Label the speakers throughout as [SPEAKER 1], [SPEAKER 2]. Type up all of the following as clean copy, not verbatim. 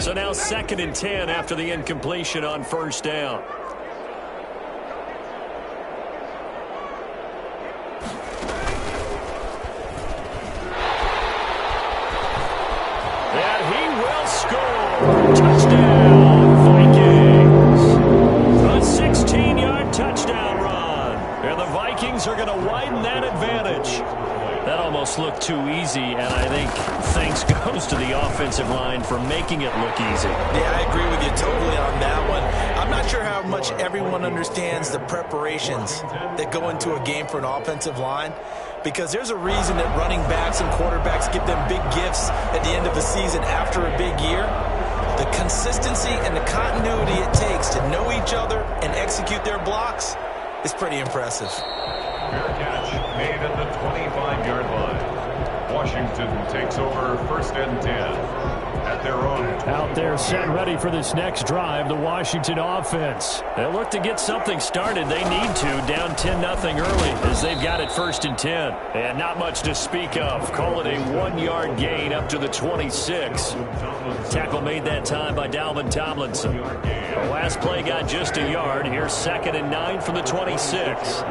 [SPEAKER 1] So now 2nd and 10 after the incompletion on first down. And he will score. Touchdown, Vikings. A 16-yard touchdown run. And the Vikings are going to widen that advantage. That almost looked too easy, and I think thanks goes to the offensive line for making it look easy.
[SPEAKER 2] Yeah, I agree with you totally on that one. I'm not sure how much everyone understands the preparations that go into a game for an offensive line, because there's a reason that running backs and quarterbacks give them big gifts at the end of the season after a big year. The consistency and the continuity it takes to know each other and execute their blocks is pretty impressive.
[SPEAKER 3] Fair catch made at the 25-yard line. Washington takes over 1st and 10 at their own.
[SPEAKER 1] Out there set ready for this next drive, the Washington offense. They'll look to get something started. They need to, down 10-0 early as they've got it 1st and 10. And not much to speak of. Call it a 1-yard gain up to the 26. Tackle made that time by Dalvin Tomlinson. The last play got just a yard. Here's 2nd and 9 from the 26.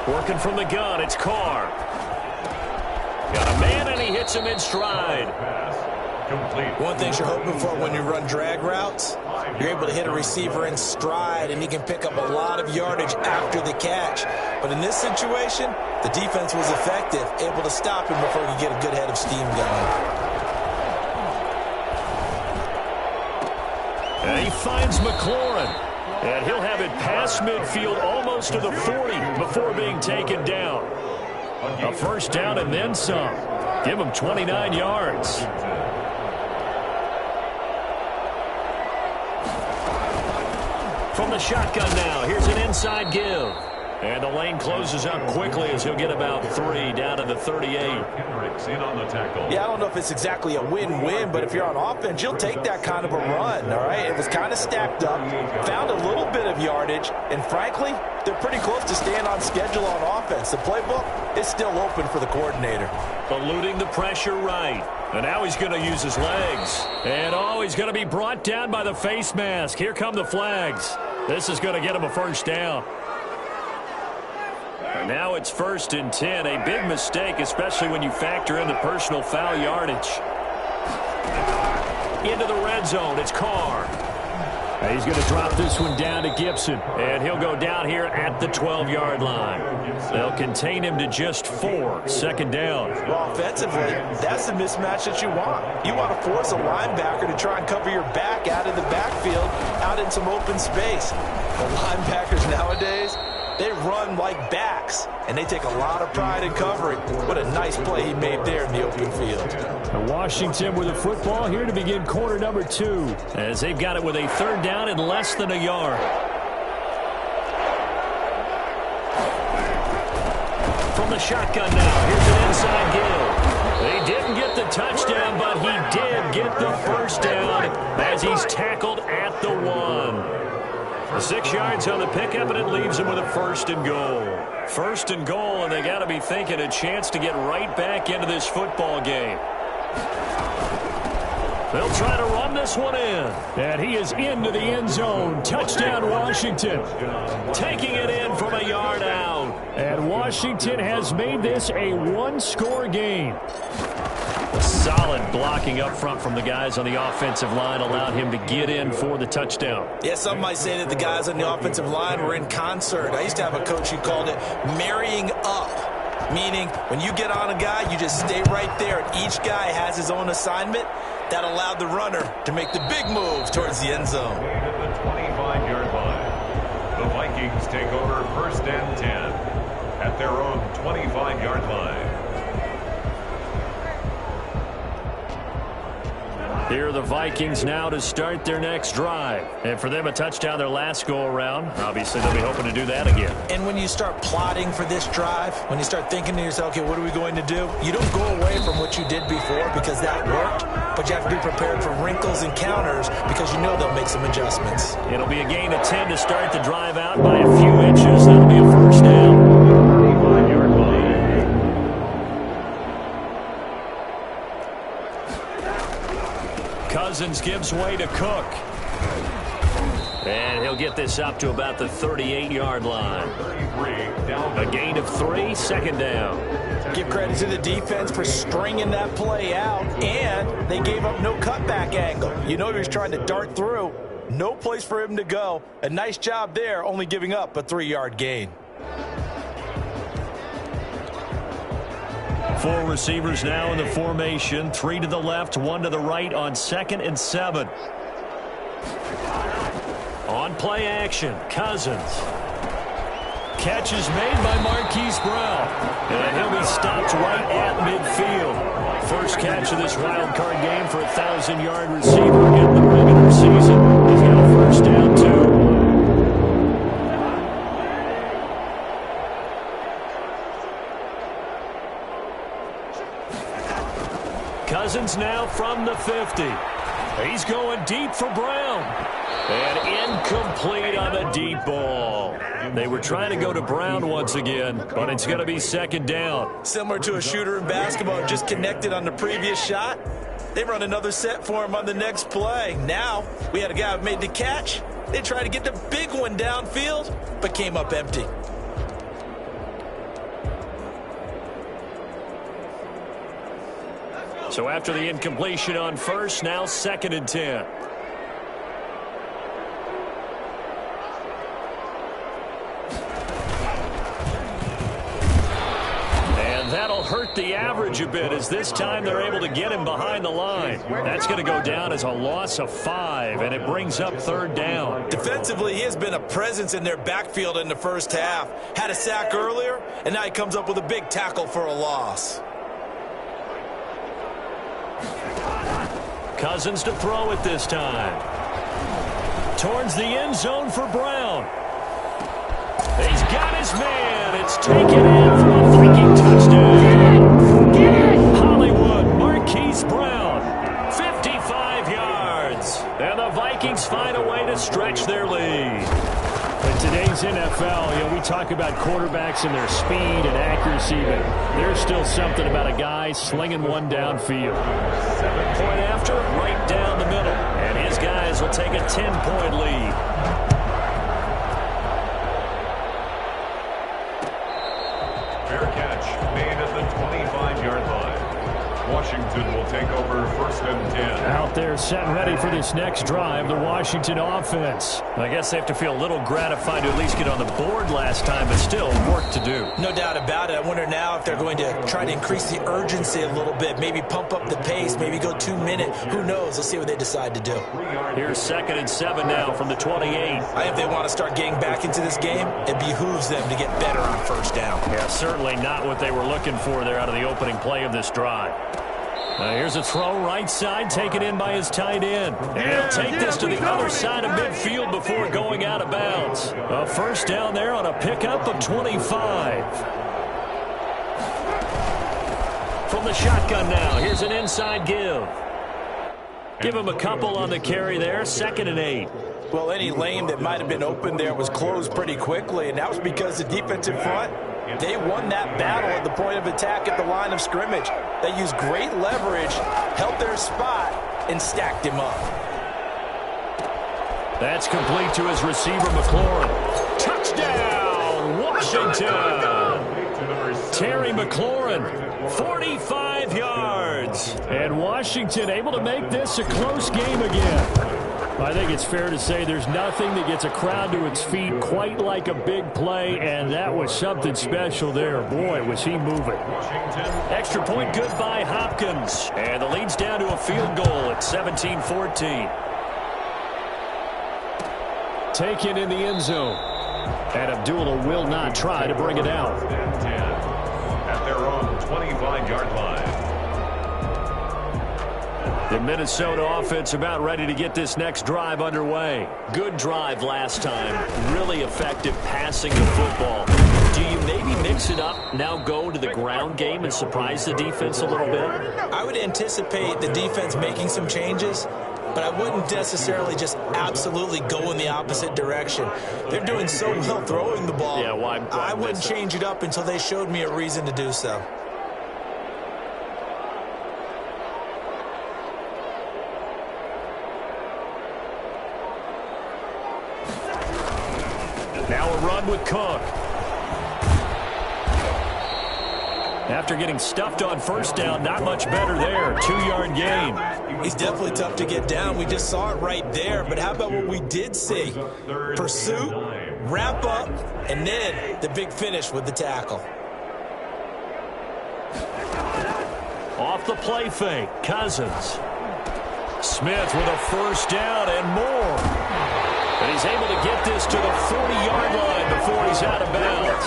[SPEAKER 1] Working from the gun, it's Carr. Got a man, and he hits him in stride.
[SPEAKER 2] One thing you're hoping for when you run drag routes, you're able to hit a receiver in stride, and he can pick up a lot of yardage after the catch. But in this situation, the defense was effective, able to stop him before he could get a good head of steam going.
[SPEAKER 1] And he finds McLaurin. And he'll have it past midfield almost to the 40 before being taken down. A 1st down and then some. Give him 29 yards. From the shotgun now, here's an inside give. And the lane closes up quickly as he'll get about 3 down to the 38.
[SPEAKER 2] Yeah, I don't know if it's exactly a win-win, but if you're on offense, you'll take that kind of a run, all right? It was kind of stacked up, found a little bit of yardage, and frankly, they're pretty close to staying on schedule on offense. The playbook is still open for the coordinator.
[SPEAKER 1] Eluding the pressure right. And now he's going to use his legs. And, he's going to be brought down by the face mask. Here come the flags. This is going to get him a 1st down. And now it's 1st and 10. A big mistake, especially when you factor in the personal foul yardage. Into the red zone, it's Carr. And he's going to drop this one down to Gibson. And he'll go down here at the 12-yard line. They'll contain him to just 4. 2nd down.
[SPEAKER 2] Well, offensively, that's the mismatch that you want. You want to force a linebacker to try and cover your back out of the backfield, out in some open space. The linebackers nowadays, they run like backs, and they take a lot of pride in covering. What a nice play he made there in the open field.
[SPEAKER 1] And Washington with the football here to begin quarter number 2, as they've got it with a 3rd down and less than a yard. From the shotgun now, here's an inside give. They didn't get the touchdown, but he did get the 1st down as he's tackled at the 1. 6 yards on the pickup, and it leaves him with a 1st and goal. 1st and goal, and they got to be thinking a chance to get right back into this football game. They'll try to run this one in. And he is into the end zone. Touchdown, Washington. Taking it in from a yard out. And Washington has made this a one-score game. Solid blocking up front from the guys on the offensive line allowed him to get in for the touchdown.
[SPEAKER 2] Yeah, some might say that the guys on the offensive line were in concert. I used to have a coach who called it marrying up, meaning when you get on a guy, you just stay right there, and each guy has his own assignment. That allowed the runner to make the big move towards the end zone.
[SPEAKER 3] At the 25-yard line, the Vikings take over 1st and 10 at their own 25-yard line.
[SPEAKER 1] Here are the Vikings now to start their next drive. And for them, a touchdown their last go-around. Obviously, they'll be hoping to do that again.
[SPEAKER 2] And when you start plotting for this drive, when you start thinking to yourself, okay, what are we going to do? You don't go away from what you did before because that worked, but you have to be prepared for wrinkles and counters because you know they'll make some adjustments.
[SPEAKER 1] It'll be a gain of 10 to start the drive out by a few inches. That'll be a 1st down. Cousins gives way to Cook. And he'll get this up to about the 38-yard line. A gain of 3, second down.
[SPEAKER 2] Give credit to the defense for stringing that play out, and they gave up no cutback angle. You know he was trying to dart through. No place for him to go. A nice job there, only giving up a 3-yard gain.
[SPEAKER 1] 4 receivers now in the formation. 3 to the left, 1 to the right on 2nd and 7. On play action, Cousins. Catch is made by Marquise Brown. And he'll be stopped right at midfield. First catch of this wild card game for a 1,000-yard receiver in the regular season. He's got a first down, too. Cousins now from the 50. He's going deep for Brown. And incomplete on the deep ball. They were trying to go to Brown once again, but it's going to be second down.
[SPEAKER 2] Similar to a shooter in basketball, just connected on the previous shot. They run another set for him on the next play. Now, we had a guy who made the catch. They tried to get the big one downfield, but came up empty.
[SPEAKER 1] So after the incompletion on first, now 2nd and 10. And that'll hurt the average a bit, as this time they're able to get him behind the line. That's going to go down as a loss of 5, and it brings up 3rd down.
[SPEAKER 2] Defensively, he has been a presence in their backfield in the first half. Had a sack earlier, and now he comes up with a big tackle for a loss.
[SPEAKER 1] Cousins to throw it this time. Towards the end zone for Brown. He's got his man. It's taken in for a Viking touchdown. Get it! Hollywood, Marquise Brown. 55 yards. And the Vikings find a way to stretch their lead. In today's NFL, we talk about quarterbacks and their speed and accuracy, but there's still something about a guy slinging one downfield. 7-point after, right down the middle. And his guys will take a 10-point lead.
[SPEAKER 3] Fair catch made at the 25-yard line. Washington will take over 1st and 10.
[SPEAKER 1] Out there set and ready for this next drive, the Washington offense. I guess they have to feel a little gratified to at least get on the board last time, but still work to do.
[SPEAKER 2] No doubt about it. I wonder now if they're going to try to increase the urgency a little bit, maybe pump up the pace, maybe go 2-minute. Who knows? Let's see what they decide to do.
[SPEAKER 1] Here's 2nd and 7 now from the 28.
[SPEAKER 2] I think they want to start getting back into this game. It behooves them to get better on first down.
[SPEAKER 1] Yeah, certainly not what they were looking for there out of the opening play of this drive. Here's a throw right side, taken in by his tight end. And he'll take this to the other side of midfield before going out of bounds. A first down there on a pickup of 25. From the shotgun now, here's an inside give. Give him a couple on the carry there, 2nd and 8.
[SPEAKER 2] Well, any lane that might have been open there was closed pretty quickly, and that was because the defensive front, they won that battle at the point of attack at the line of scrimmage. They used great leverage, held their spot, and stacked him up.
[SPEAKER 1] That's complete to his receiver, McLaurin. Touchdown, Washington! Terry McLaurin, 45 yards. And Washington able to make this a close game again. I think it's fair to say there's nothing that gets a crowd to its feet quite like a big play, and that was something special there. Boy, was he moving. Extra point good by Hopkins. And the lead's down to a field goal at 17-14. Taken in the end zone. And Abdullah will not try to bring it out.
[SPEAKER 3] At their own 25-yard line.
[SPEAKER 1] The Minnesota offense about ready to get this next drive underway. Good drive last time. Really effective passing the football. Do you maybe mix it up, now go to the ground game and surprise the defense a little bit?
[SPEAKER 2] I would anticipate the defense making some changes, but I wouldn't necessarily just absolutely go in the opposite direction. They're doing so well throwing the ball.
[SPEAKER 1] Yeah, why
[SPEAKER 2] I wouldn't change it up until they showed me a reason to do so.
[SPEAKER 1] run with Cook. After getting stuffed on first down, not much better there. 2-yard gain.
[SPEAKER 2] He's definitely tough to get down. We just saw it right there. But how about what we did see? Pursuit, wrap up, and then the big finish with the tackle.
[SPEAKER 1] Off the play fake, Cousins. Smith with a first down and more. But he's able to get this to the 40-yard line before he's out of bounds.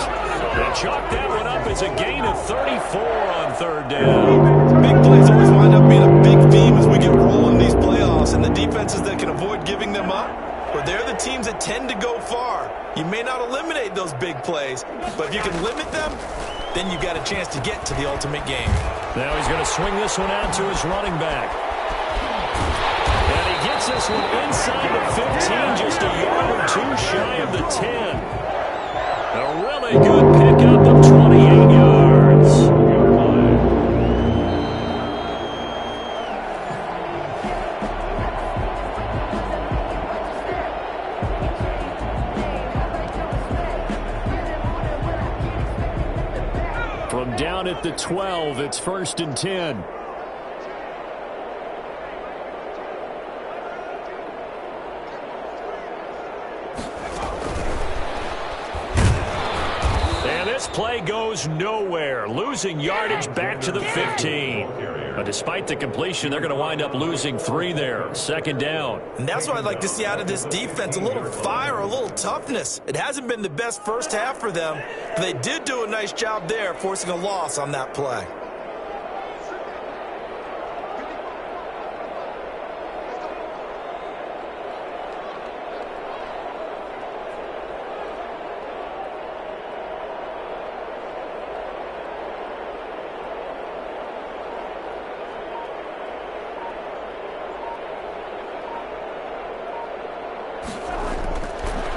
[SPEAKER 1] They chalk that one up as a gain of 34 on third down.
[SPEAKER 2] Big plays always wind up being a big theme as we get rolling in these playoffs, and the defenses that can avoid giving them up, well, they're the teams that tend to go far. You may not eliminate those big plays, but if you can limit them, then you've got a chance to get to the ultimate game.
[SPEAKER 1] Now he's going to swing this one out to his running back. And he gets this one inside the 15, just a yard or two shy of the 10. A really good pickup of 28 yards. From down at the 12, it's 1st and 10. This play goes nowhere, losing yardage back to the 15. But despite the completion, they're going to wind up losing 3 there. 2nd down.
[SPEAKER 2] And that's what I'd like to see out of this defense, a little fire, a little toughness. It hasn't been the best first half for them, but they did do a nice job there, forcing a loss on that play.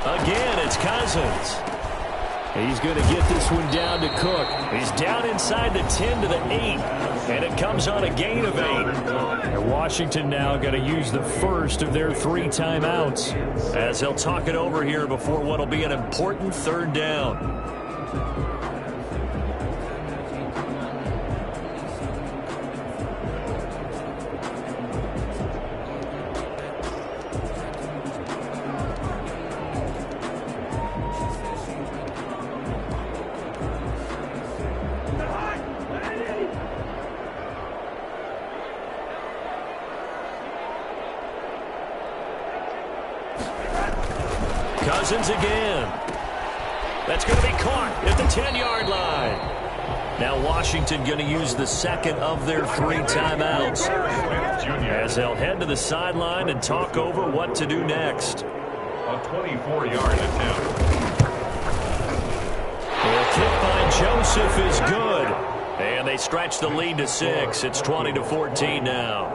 [SPEAKER 1] Again, it's Cousins. He's going to get this one down to Cook. He's down inside the 10 to the 8, and it comes on a gain of 8. And Washington now going to use the first of their 3 timeouts as they'll talk it over here before what will be an important 3rd down. Cousins again. That's going to be caught at the 10-yard line. Now Washington going to use the second of their 3 timeouts as they'll head to the sideline and talk over what to do next.
[SPEAKER 3] A 24-yard attempt.
[SPEAKER 1] The kick by Joseph is good. And they stretch the lead to 6. It's 20-14 now.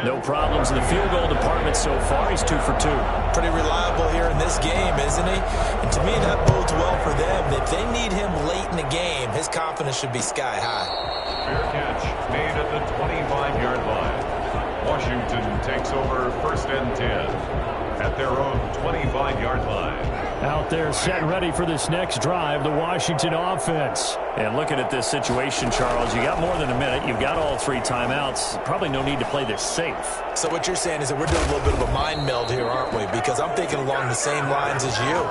[SPEAKER 1] No problems in the field goal department so far. He's 2 for 2.
[SPEAKER 2] Pretty reliable here in this game, isn't he? And to me, that bodes well for them. If they need him late in the game, his confidence should be sky high.
[SPEAKER 3] Fair catch made at the 25-yard line. Washington takes over 1st and 10 at their own 25-yard line.
[SPEAKER 1] Out there set ready for this next drive, the Washington offense. And looking at this situation, Charles, you got more than a minute. You've got all 3 timeouts. Probably no need to play this safe.
[SPEAKER 2] So what you're saying is that we're doing a little bit of a mind meld here, aren't we? Because I'm thinking along the same lines as you.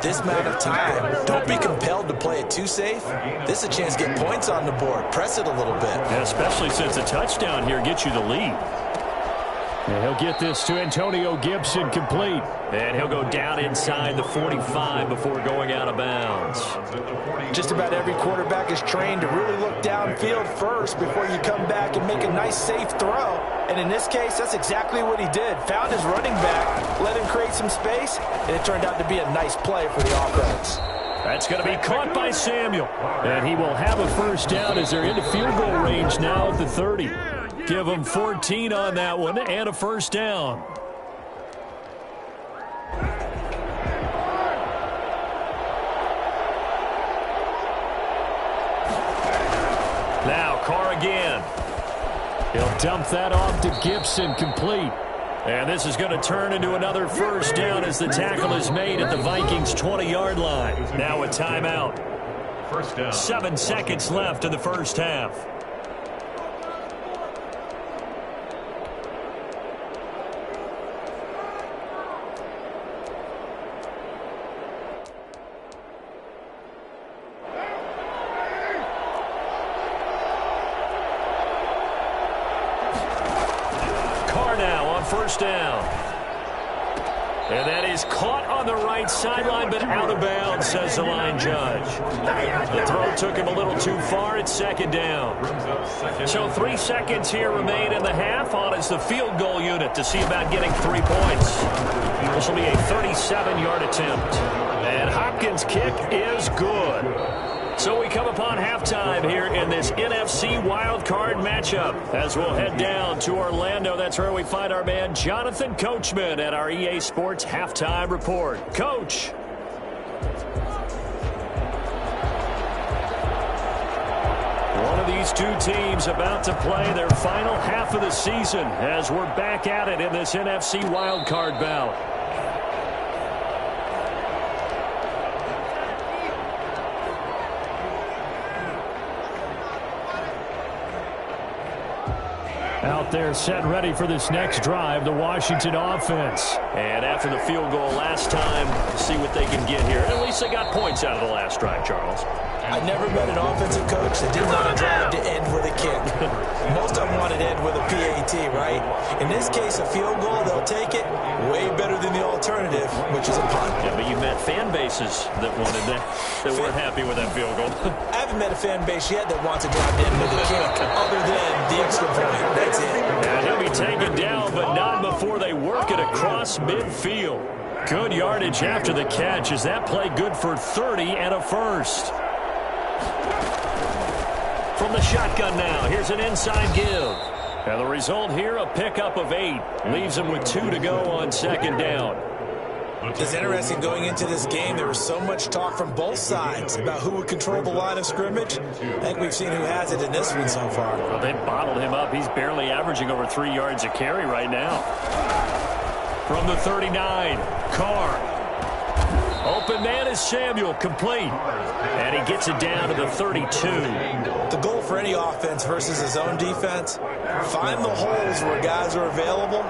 [SPEAKER 2] This amount of time, don't be compelled to play it too safe. This is a chance to get points on the board. Press it a little bit.
[SPEAKER 1] And especially since a touchdown here gets you the lead. And he'll get this to Antonio Gibson complete. And he'll go down inside the 45 before going out of bounds.
[SPEAKER 2] Just about every quarterback is trained to really look downfield first before you come back and make a nice, safe throw. And in this case, that's exactly what he did. Found his running back, let him create some space, and it turned out to be a nice play for the offense.
[SPEAKER 1] That's going to be caught by Samuel. And he will have a first down as they're into field goal range now at the 30. Give them 14 on that one and a first down. Now Carr again. He'll dump that off to Gibson, complete. And this is going to turn into another first down as the tackle is made at the Vikings' 20-yard line. Now a timeout.
[SPEAKER 3] First down.
[SPEAKER 1] 7 seconds left in the first half. First down. And that is caught on the right sideline, but out of bounds, says the line judge. The throw took him a little too far. It's second down. So 3 seconds here remain in the half. On is the field goal unit to see about getting 3 points. This will be a 37-yard attempt. And Hopkins' kick is good. So we come upon halftime here in this NFC wildcard matchup as we'll head down to Orlando. That's where we find our man Jonathan Coachman at our EA Sports Halftime Report. Coach. One of these two teams about to play their final half of the season as we're back at it in this NFC wildcard bout. Out there set ready for this next drive, the Washington offense. And after the field goal last time, see what they can get here. At least they got points out of the last drive, Charles.
[SPEAKER 2] I never met an offensive coach that didn't want a drive to end with a kick. Most of them want it to end with a PAT, right? In this case, a field goal, they'll take it way better than the alternative, which is a punt.
[SPEAKER 1] Yeah, but you met fan bases that wanted that weren't happy with that field goal.
[SPEAKER 2] I haven't met a fan base yet that wants a drive to end with a kick, other than the extra point. That's it.
[SPEAKER 1] And he'll be taken down, but not before they work it across midfield. Good yardage after the catch. Is that play good for 30 and a first? From the shotgun now, here's an inside give. And the result here, a pickup of 8. Leaves him with 2 to go on second down.
[SPEAKER 2] It's interesting going into this game. There was so much talk from both sides about who would control the line of scrimmage. I think we've seen who has it in this one so far.
[SPEAKER 1] Well, they bottled him up. He's barely averaging over 3 yards a carry right now. From the 39, Carr. Open man is Samuel, complete. And he gets it down to the 32.
[SPEAKER 2] The goal for any offense versus his own defense, find the holes where guys are available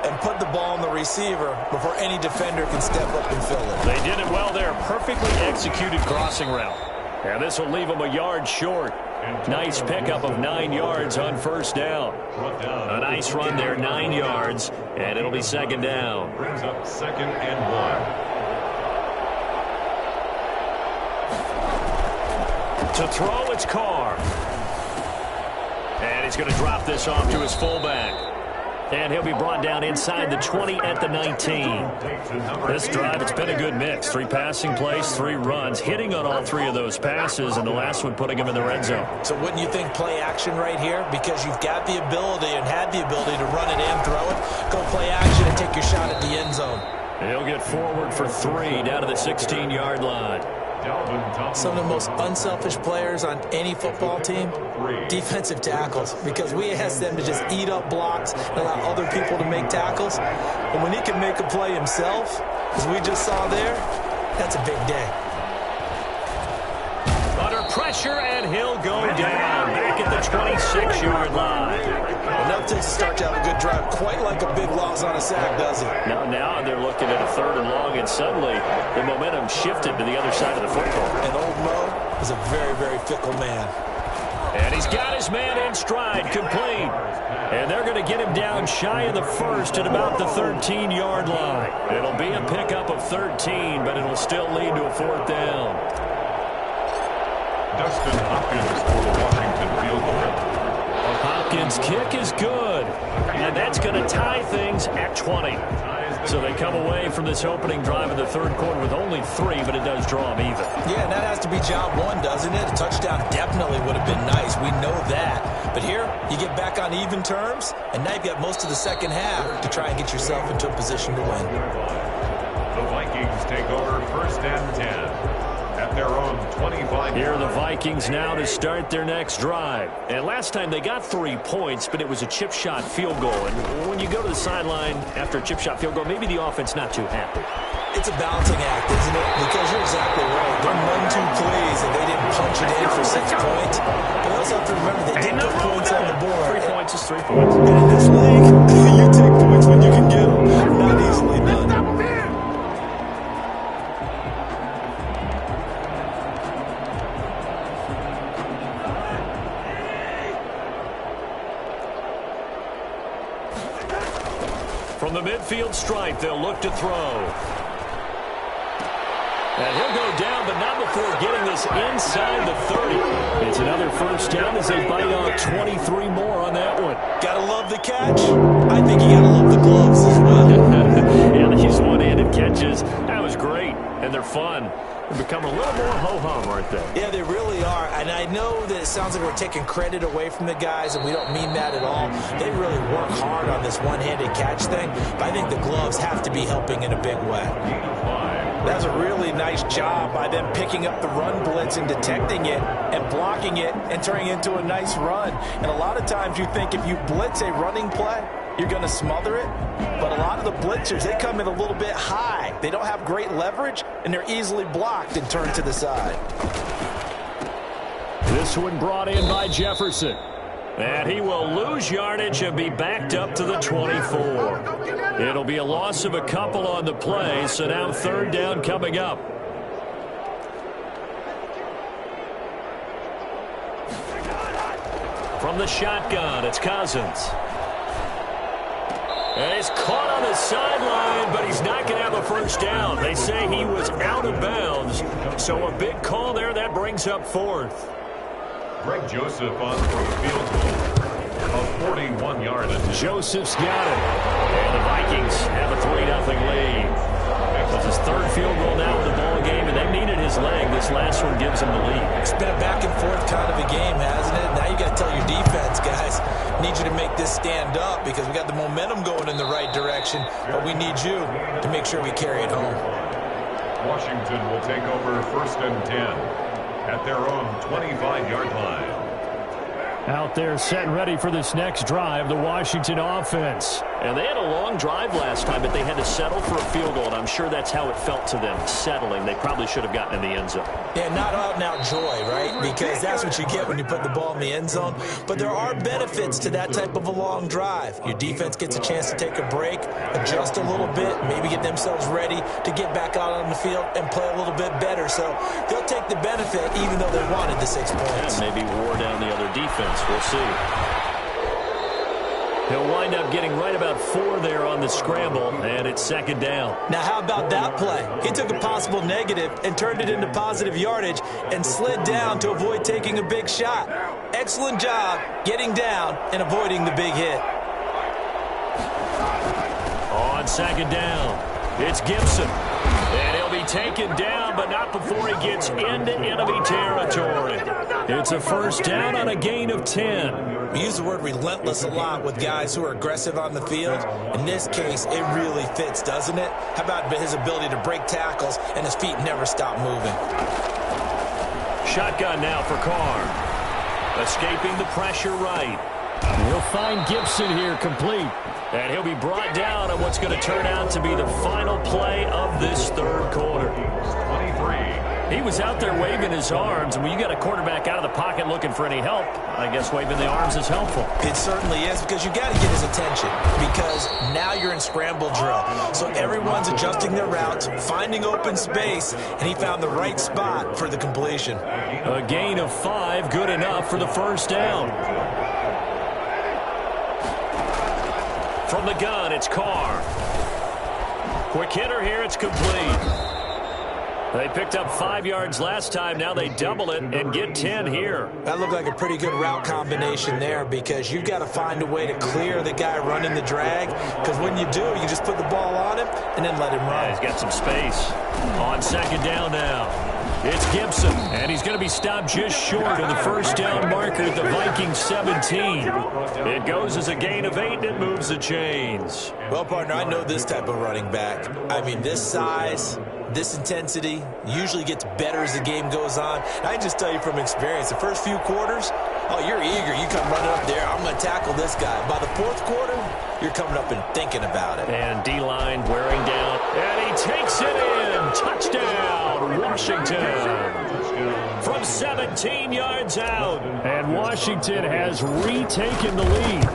[SPEAKER 2] and put the ball on the receiver before any defender can step up and fill it.
[SPEAKER 1] They did it well there. Perfectly executed crossing route. And this will leave him a yard short. Nice pickup of 9 yards on first down. A nice run there, 9 yards, and it'll be second down.
[SPEAKER 3] Brings up second and 1.
[SPEAKER 1] To throw, it's Carr. And he's going to drop this off to his fullback. And he'll be brought down inside the 20 at the 19. This drive, it's been a good mix. 3 passing plays, 3 runs, hitting on all 3 of those passes, and the last one putting him in the red zone.
[SPEAKER 2] So wouldn't you think play action right here? Because you've got the ability and had the ability to run it and throw it. Go play action and take your shot at the end zone.
[SPEAKER 1] He'll get forward for 3 down to the 16-yard line.
[SPEAKER 2] Some of the most unselfish players on any football team, defensive tackles, because we ask them to just eat up blocks and allow other people to make tackles. And when he can make a play himself, as we just saw there, that's a big day.
[SPEAKER 1] Under pressure, and he'll go down back at the 26-yard line.
[SPEAKER 2] Enough to start to have a good drive, quite like a big loss on a sack, does it?
[SPEAKER 1] Now they're looking at a 3rd and long, and suddenly the momentum shifted to the other side of the football.
[SPEAKER 2] And old Mo is a very, very fickle man.
[SPEAKER 1] And he's got his man in stride, complete. And they're going to get him down shy of the 1st at about the 13-yard line. It'll be a pickup of 13, but it'll still lead to a 4th down.
[SPEAKER 3] Dustin Hopkins for the Washington field goal.
[SPEAKER 1] Hopkins' kick is good, and that's going to tie things at 20. So they come away from this opening drive in the 3rd quarter with only 3, but it does draw them even.
[SPEAKER 2] Yeah, and that has to be job 1, doesn't it? A touchdown definitely would have been nice. We know that. But here, you get back on even terms, and now you've got most of the second half to try and get yourself into a position to win.
[SPEAKER 3] The Vikings take over 1st and 10 at at their own 25.
[SPEAKER 1] Here are the Vikings now to start their next drive. And last time they got 3 points, but it was a chip shot field goal. And when you go to the sideline after a chip shot field goal, maybe the offense not too happy.
[SPEAKER 2] It's a balancing act, isn't it? Because you're exactly right. They're 1-2 plays, and they didn't punch it in for 6 points. But you also have to remember, they did put points on the board.
[SPEAKER 1] 3 points is 3 points.
[SPEAKER 2] And in this league, you take points when you can get them. Not easily done.
[SPEAKER 1] From the midfield stripe, they'll look to throw. And he'll go down, but not before getting this inside the 30. It's another first down as they bite off 23 more on that one.
[SPEAKER 2] Gotta love the catch. I think you gotta love the gloves as well.
[SPEAKER 1] Yeah, these one-handed catches, that was great. And they're fun. They've become a little more ho-hum, aren't they?
[SPEAKER 2] Yeah, they really are. And I know that it sounds like we're taking credit away from the guys, and we don't mean that at all. They really work hard on this one-handed catch thing, but I think the gloves have to be helping in a big way. That's a really nice job by them picking up the run blitz and detecting it and blocking it and turning it into a nice run. And a lot of times you think if you blitz a running play, you're going to smother it. But a lot of the blitzers, they come in a little bit high. They don't have great leverage, and they're easily blocked and turned to the side.
[SPEAKER 1] This one brought in by Jefferson. And he will lose yardage and be backed up to the 24. It'll be a loss of a couple on the play, so now third down coming up. From the shotgun, it's Cousins. And he's caught on the sideline, but he's not going to have a first down. They say he was out of bounds. So a big call there. That brings up fourth.
[SPEAKER 3] Greg Joseph on for a field goal of 41 yards.
[SPEAKER 1] Joseph's got it. And the Vikings have a 3-0 lead. That's his third field goal now in the ball game, and they needed his leg. This last one gives him the lead.
[SPEAKER 2] It's been a back-and-forth kind of a game, hasn't it? Now you got to tell your defense, guys, need you to make this stand up because we got the momentum going in the right direction, but we need you to make sure we carry it home.
[SPEAKER 3] Washington will take over first and 10 at their own 25-yard line.
[SPEAKER 1] Out there set and ready for this next drive, the Washington offense. And they had a long drive last time, but they had to settle for a field goal, and I'm sure that's how it felt to them, settling. They probably should have gotten in the end zone.
[SPEAKER 2] Yeah, not out-and-out joy, right? Because that's what you get when you put the ball in the end zone. But there are benefits to that type of a long drive. Your defense gets a chance to take a break, adjust a little bit, maybe get themselves ready to get back out on the field and play a little bit better. So they'll take the benefit even though they wanted the 6 points.
[SPEAKER 1] And maybe wore down the other defense. We'll see. He'll wind up getting right about 4 there on the scramble, and it's second down.
[SPEAKER 2] Now, how about that play? He took a possible negative and turned it into positive yardage and slid down to avoid taking a big shot. Excellent job getting down and avoiding the big hit.
[SPEAKER 1] On second down, it's Gibson. And he'll be taken down, but not before he gets into enemy territory. It's a first down on a gain of 10.
[SPEAKER 2] We use the word relentless a lot with guys who are aggressive on the field. In this case, it really fits, doesn't it? How about his ability to break tackles and his feet never stop moving?
[SPEAKER 1] Shotgun now for Carr. Escaping the pressure right. He'll find Gibson here complete. And he'll be brought down on what's going to turn out to be the final play of this third quarter. 23. He was out there waving his arms, and when you got a quarterback out of the pocket looking for any help, I guess waving the arms is helpful.
[SPEAKER 2] It certainly is, because you got to get his attention, because now you're in scramble drill. So everyone's adjusting their routes, finding open space, and he found the right spot for the completion.
[SPEAKER 1] A gain of 5, good enough for the first down. From the gun, it's Carr. Quick hitter here, it's complete. They picked up 5 yards last time. Now they double it and get 10 here.
[SPEAKER 2] That looked like a pretty good route combination there, because you've got to find a way to clear the guy running the drag, because when you do, you just put the ball on him and then let him run.
[SPEAKER 1] Yeah, he's got some space. On second down now. It's Gibson, and he's going to be stopped just short of the first down marker at the Vikings 17. It goes as a gain of 8, and it moves the chains.
[SPEAKER 2] Well, partner, I know this type of running back. I mean, this size, this intensity usually gets better as the game goes on. And I can just tell you from experience, the first few quarters, oh, you're eager. You come running up there, I'm going to tackle this guy. By the fourth quarter, you're coming up and thinking about it.
[SPEAKER 1] And D-line wearing down. And he takes it in. Touchdown, Washington. From 17 yards out. And Washington has retaken the lead.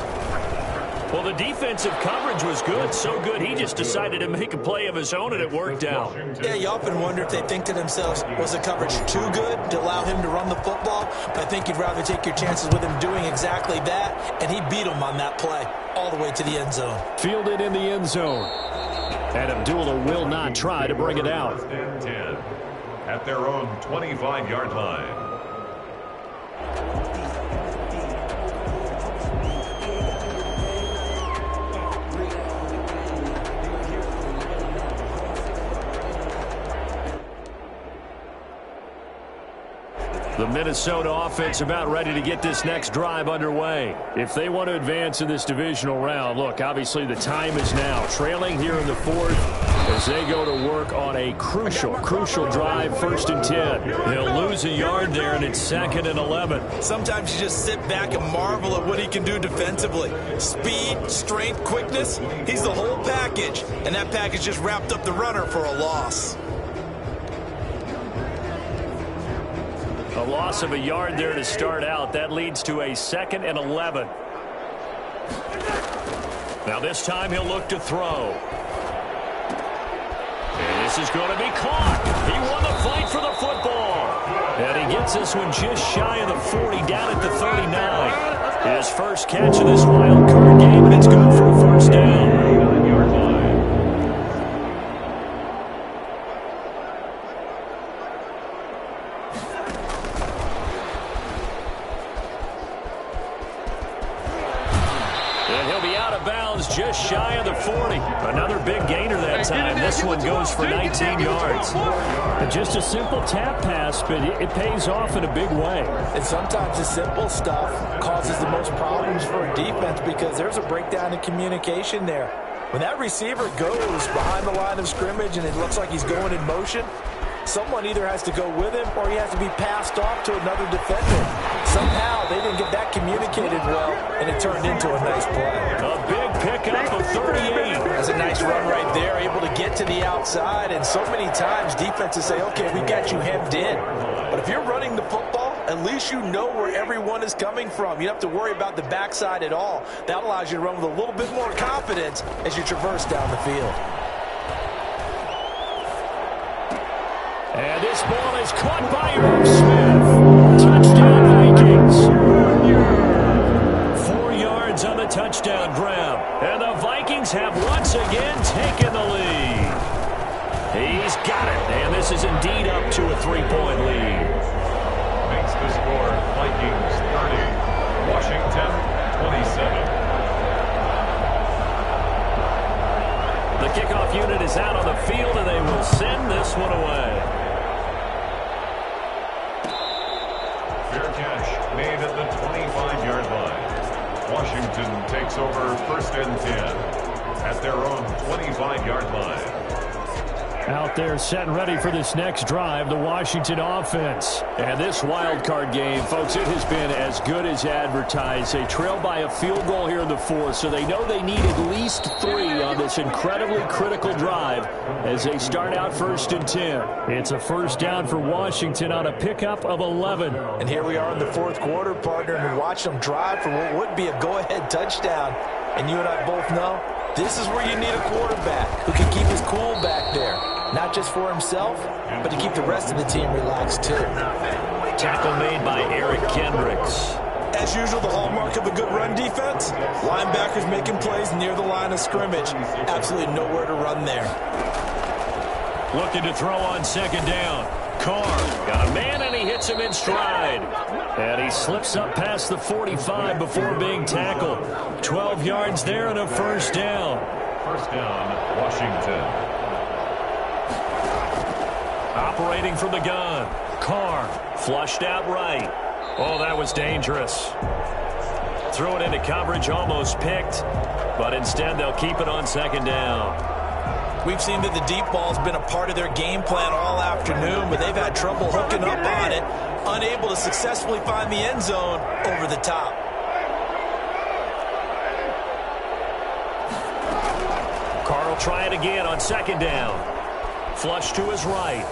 [SPEAKER 1] Well, the defensive coverage was good. So good, he just decided to make a play of his own, and it worked out.
[SPEAKER 2] Yeah, you often wonder if they think to themselves, was the coverage too good to allow him to run the football? But I think you'd rather take your chances with him doing exactly that, and he beat him on that play all the way to the end zone.
[SPEAKER 1] Fielded in the end zone. And Abdullah will not try to bring it out.
[SPEAKER 3] 10 at their own 25-yard line.
[SPEAKER 1] The Minnesota offense about ready to get this next drive underway. If they want to advance in this divisional round, look, obviously the time is now. Trailing here in the fourth as they go to work on a crucial drive, 1st and 10. They'll lose a yard there, and it's 2nd and 11.
[SPEAKER 2] Sometimes you just sit back and marvel at what he can do defensively. Speed, strength, quickness, he's the whole package. And that package just wrapped up the runner for a loss.
[SPEAKER 1] A loss of a yard there to start out. That leads to a 2nd and 11. Now this time he'll look to throw. And this is going to be caught. He won the fight for the football. And he gets this one just shy of the 40, down at the 39. His first catch of this wild card game, and it's good for a 1st down. Just shy of the 40. Another big gainer that time. This one goes for 19 yards. Just a simple tap pass, but it pays off in a big way.
[SPEAKER 2] And sometimes the simple stuff causes the most problems for a defense because there's a breakdown in communication there. When that receiver goes behind the line of scrimmage and it looks like he's going in motion, someone either has to go with him or he has to be passed off to another defender. Somehow they didn't get that communicated well, and it turned into a nice play.
[SPEAKER 1] A big pickup of 38.
[SPEAKER 2] That's a nice run right there, able to get to the outside, and so many times defenses say, okay, we got you hemmed in. But if you're running the football, at least you know where everyone is coming from. You don't have to worry about the backside at all. That allows you to run with a little bit more confidence as you traverse down the field.
[SPEAKER 1] And this ball is caught by Irv Smith. Touchdown Vikings. 4 yards on the touchdown grab. And the Vikings have once again taken the lead. He's got it. And this is indeed up to a 3-point lead.
[SPEAKER 3] Makes the score Vikings 30. Washington 27.
[SPEAKER 1] The kickoff unit is out on the field, and they will send this one away.
[SPEAKER 3] Fair catch made at the 25-yard line. Washington takes over 1st and 10 at their own 25-yard line.
[SPEAKER 1] Out there set and ready for this next drive, the Washington offense. And this wild card game, folks, it has been as good as advertised. They trail by a field goal here in the fourth, so they know they need at least 3 on this incredibly critical drive as they start out 1st and 10. It's a 1st down for Washington on a pickup of 11.
[SPEAKER 2] And here we are in the fourth quarter, partner, and we watch them drive for what would be a go-ahead touchdown. And you and I both know this is where you need a quarterback who can keep his cool back there. Not just for himself, but to keep the rest of the team relaxed too.
[SPEAKER 1] Tackle made by Eric Kendricks.
[SPEAKER 2] As usual, the hallmark of a good run defense, linebackers making plays near the line of scrimmage. Absolutely nowhere to run there.
[SPEAKER 1] Looking to throw on 2nd down. Carr got a man, and he hits him in stride. And he slips up past the 45 before being tackled. 12 yards there and a 1st down.
[SPEAKER 3] 1st down, Washington.
[SPEAKER 1] Operating from the gun. Carr flushed out right. Oh, that was dangerous. Threw it into coverage, almost picked. But instead, they'll keep it on 2nd down.
[SPEAKER 2] We've seen that the deep ball's been a part of their game plan all afternoon, but they've had trouble hooking up on it, unable to successfully find the end zone over the top.
[SPEAKER 1] Carl trying again on second down. Flush to his right.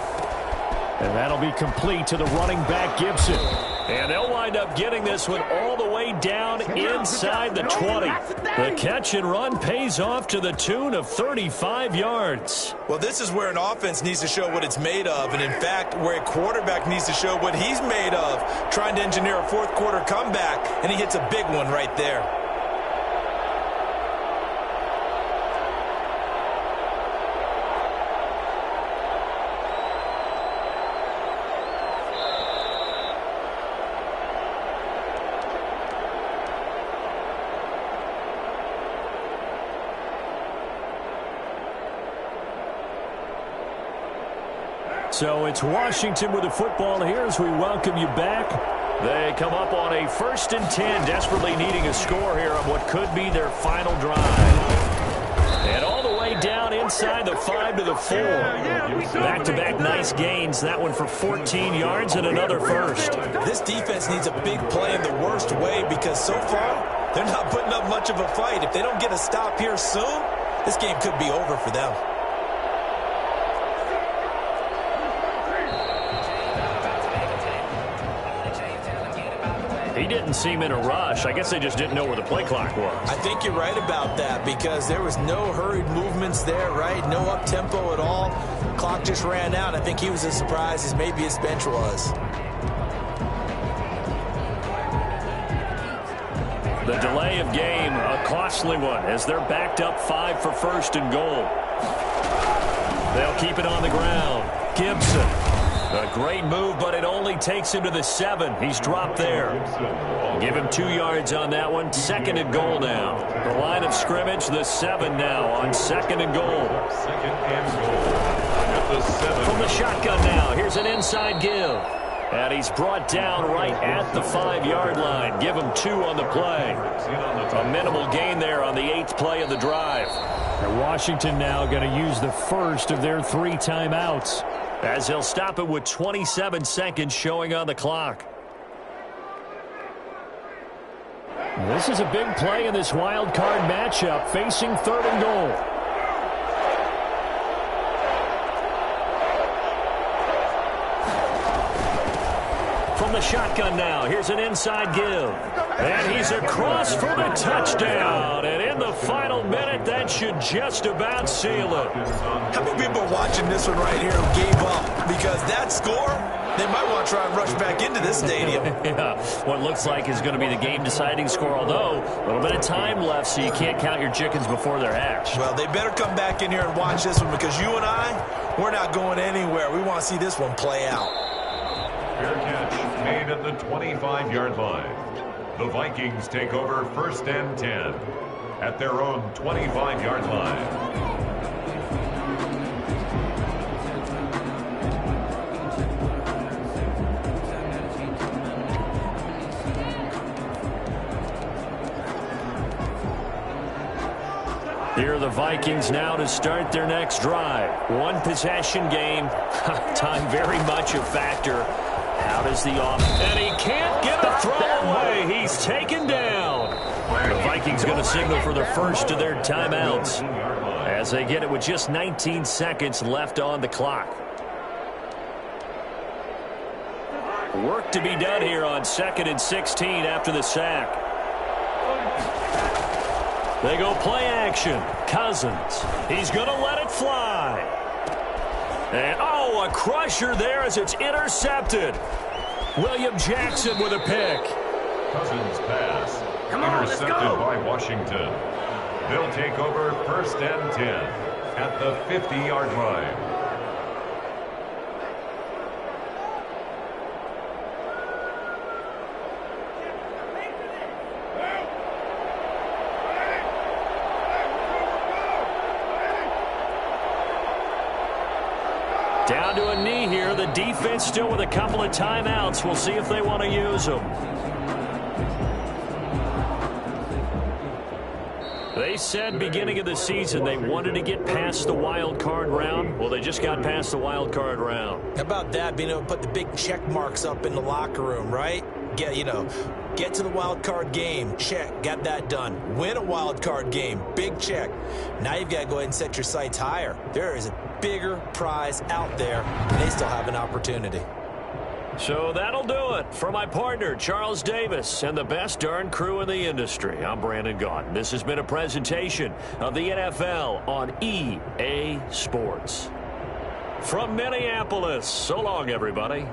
[SPEAKER 1] And that'll be complete to the running back, Gibson. And they'll wind up getting this one all the way down inside the 20. The catch and run pays off to the tune of 35 yards.
[SPEAKER 2] Well, this is where an offense needs to show what it's made of. And, in fact, where a quarterback needs to show what he's made of, trying to engineer a fourth-quarter comeback, and he hits a big one right there.
[SPEAKER 1] So it's Washington with the football here as we welcome you back. They come up on a 1st and 10, desperately needing a score here on what could be their final drive. And all the way down inside the 5 to the 4. Back-to-back nice gains. That one for 14 yards and another first.
[SPEAKER 2] This defense needs a big play in the worst way because so far they're not putting up much of a fight. If they don't get a stop here soon, this game could be over for them.
[SPEAKER 1] He didn't seem in a rush. I guess they just didn't know where the play clock was.
[SPEAKER 2] I think you're right about that because there was no hurried movements there, right? No up-tempo at all. Clock just ran out. I think he was as surprised as maybe his bench was.
[SPEAKER 1] The delay of game, a costly one as they're backed up 5 for 1st and goal. They'll keep it on the ground. Gibson. A great move, but it only takes him to the 7. He's dropped there. Give him 2 yards on that one. 2nd and goal now. The line of scrimmage, the 7 now on 2nd and goal.
[SPEAKER 3] 2nd and goal. At the 7.
[SPEAKER 1] From the shotgun now, here's an inside give. And he's brought down right at the 5-yard line. Give him 2 on the play. A minimal gain there on the 8th play of the drive.
[SPEAKER 4] And Washington now going to use the first of their 3 timeouts.
[SPEAKER 1] As he'll stop it with 27 seconds showing on the clock.
[SPEAKER 4] This is a big play in this wild card matchup, facing 3rd and goal.
[SPEAKER 1] From the shotgun now, here's an inside give. And he's across for the touchdown. And in the final minute, that should just about seal it.
[SPEAKER 2] How many people watching this one right here who gave up? Because that score, they might want to try and rush back into this stadium.
[SPEAKER 1] Yeah, what looks like is going to be the game-deciding score, although a little bit of time left, so you can't count your chickens before they're hatched.
[SPEAKER 2] Well, they better come back in here and watch this one because you and I, we're not going anywhere. We want to see this one play out.
[SPEAKER 3] Fair catch made at the 25-yard line. The Vikings take over 1st and 10 at their own 25-yard line.
[SPEAKER 1] Here are the Vikings now to start their next drive. 1 possession game. Time very much a factor. How does the offense? And he can't get a throw away. He's taken down. The Vikings going to signal for the first of their timeouts as they get it with just 19 seconds left on the clock. Work to be done here on 2nd and 16 after the sack. They go play action. Cousins. He's going to let it fly. And, a crusher there as it's intercepted. William Jackson with a pick.
[SPEAKER 3] Cousins pass. Intercepted by Washington. They'll take over 1st and 10 at the 50-yard line.
[SPEAKER 1] Down to a knee here. The defense still with a couple of timeouts. We'll see if they want to use them. They They said beginning of the season they wanted to get past the wild card round. Well, they just got past the wild card round.
[SPEAKER 2] How about that, being able to put the big check marks up in the locker room, right? Get to the wild card game. Check. Got that done. Win a wild card game. Big check. Now you've got to go ahead and set your sights higher. There is a bigger prize out there, and they still have an opportunity.
[SPEAKER 1] So that'll do it for my partner, Charles Davis, and the best darn crew in the industry. I'm Brandon Gaudin. This has been a presentation of the NFL on EA Sports. From Minneapolis, so long, everybody.